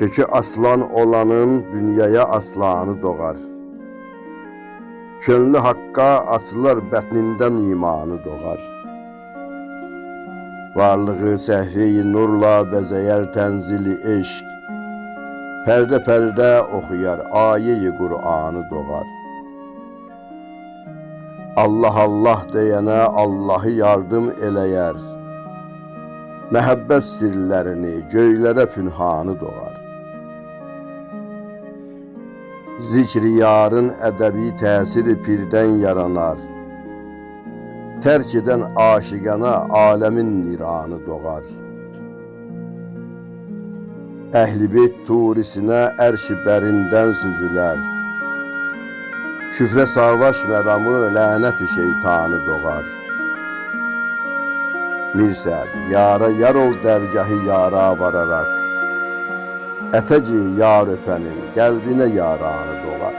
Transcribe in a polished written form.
Kökü aslan olanın dünyaya aslanı doğar. Könlü hakka açılar, bətnindən imanı doğar. Varlığı səhvi nurla bəzəyər tənzili eşq. Pərdə pərdə oxuyar, ayə-i Qur'anı doğar. Allah Allah deyənə Allahı yardım eləyər. Məhəbbət sirlərini göylərə pünhanı doğar. Zikri yarın ədəbi təsiri pirdən yaranar. Tərk edən aşiqana aləmin niranı doğar. Əhl-i beyt turisinə ərş-i bərindən süzülər. Küfrə savaş məramı lənət-i şeytanı doğar. Mirsəd, yara yar ol dərgahı yara vararaq. Ətəci yar öpənin qəlbinə yaranı doğar.